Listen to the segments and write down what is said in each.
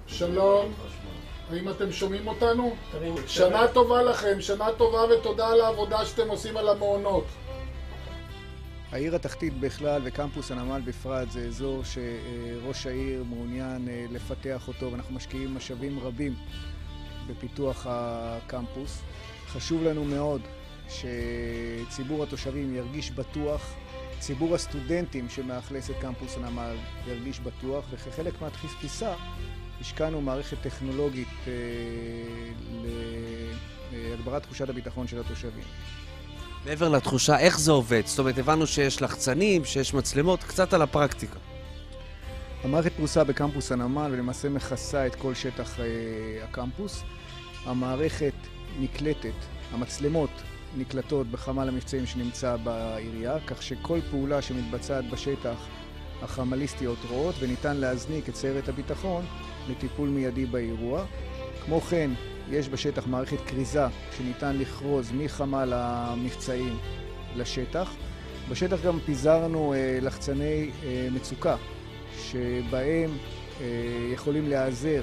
שלום, האם אתם שומעים אותנו? שנה טובה לכם, שנה טובה ותודה על העבודה שאתם עושים על המעונות. העיר התחתית בכלל וקמפוס הנמל בפרט זה אזור שראש העיר מעוניין לפתח אותו, ואנחנו משקיעים משאבים רבים בפיתוח הקמפוס. חשוב לנו מאוד שציבור התושבים ירגיש בטוח, ציבור הסטודנטים שמאכלס את קמפוס הנמל ירגיש בטוח, וכחלק מהתפיסה השקענו מערכת טכנולוגית להגברת תחושת הביטחון של התושבים. מעבר לתחושה, איך זה עובד? זאת אומרת, הבנו שיש לחצנים, שיש מצלמות, קצת על הפרקטיקה. המערכת פרוסה בקמפוס הנמל ולמעשה מכסה את כל שטח הקמפוס. המערכת נקלטת, המצלמות נקלטות בחמ"ל המבצעים שנמצא בעירייה, כך שכל פעולה שמתבצעת בשטח החמליסטיות רואות, וניתן להזניק את סיירת הביטחון לטיפול מיידי באירוע. כמו כן, יש בשטח מערכת כריזה שניתן לכרוז מחמ"ל המבצעים לשטח. בשטח גם פיזרנו לחצני מצוקה שבהם יכולים להיעזר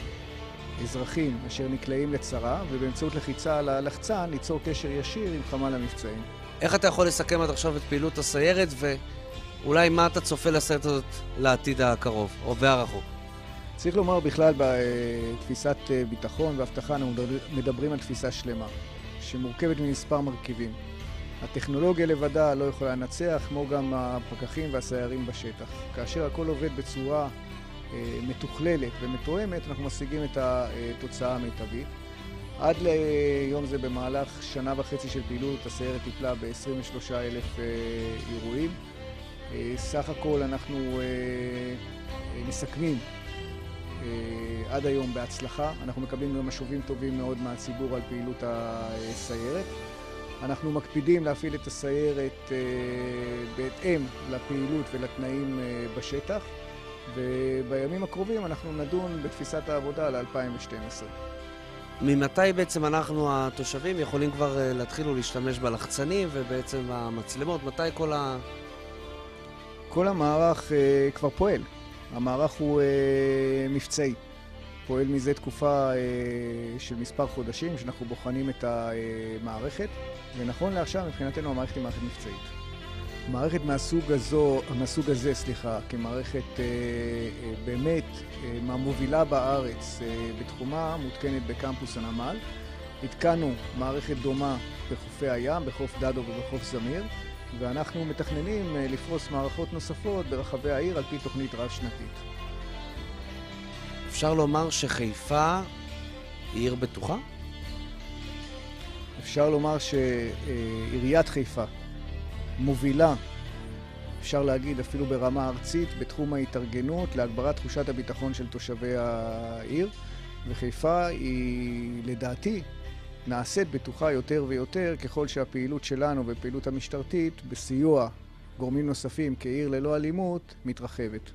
אזרחים אשר נקלעים לצרה, ובאמצעות לחיצה על הלחצן ליצור קשר ישיר עם חמ"ל המבצעים. איך אתה יכול לסכם עד עכשיו את פעילות הסיירת, ואולי מה אתה צופה לסיירת הזאת לעתיד הקרוב או והרחוק? צריך לומר בכלל בתפיסת ביטחון והבטחה אנחנו מדברים על תפיסה שלמה שמורכבת ממספר מרכיבים. הטכנולוגיה לבדה לא יכולה לנצח, כמו גם הפקחים והסיירים בשטח. כאשר הכל עובד בצורה מתוכללת ומתואמת, אנחנו משיגים את התוצאה המיטבית. עד ליום זה במהלך שנה וחצי של פעילות הסיירת טיפלה ב-23,000 אירועים. סך הכל אנחנו מסכמים עד היום בהצלחה. אנחנו מקבלים גם משובים טובים מאוד מהציבור על פעילות הסיירת. אנחנו מקפידים להפעיל את הסיירת בהתאם לפעילות ולתנאים בשטח, ובימים הקרובים אנחנו נדון בתפיסת העבודה ל-2012. ממתי בעצם אנחנו התושבים יכולים כבר להתחיל להשתמש בלחצנים ובעצם המצלמות? מתי כל המערך כבר פועל. המערך הוא מבצעי. פועל מזה תקופה של מספר חודשים שאנחנו בוחנים את המערכת, ונכון לעכשיו מבחינתנו המערכת היא מערכת מבצעית. מערכת מהסוג הזה, כמערכת באמת מהמובילה בארץ בתחומה, מותקנת בקמפוס הנמל. התקנו מערכת דומה בחופי הים, בחוף דדו ובחוף זמיר, ואנחנו מתכננים לפרוס מערכות נוספות ברחבי העיר על פי תוכנית רב-שנתית. אפשר לומר שחיפה היא עיר בטוחה? אפשר לומר שעיריית חיפה מובילה, אפשר להגיד אפילו ברמה ארצית, בתחום ההתארגנות להגברת תחושת הביטחון של תושבי העיר, וחיפה היא לדעתי נעשית בטוחה יותר ויותר ככל שהפעילות שלנו ופעילות המשטרתית בסיוע גורמים נוספים כעיר ללא אלימות מתרחבת.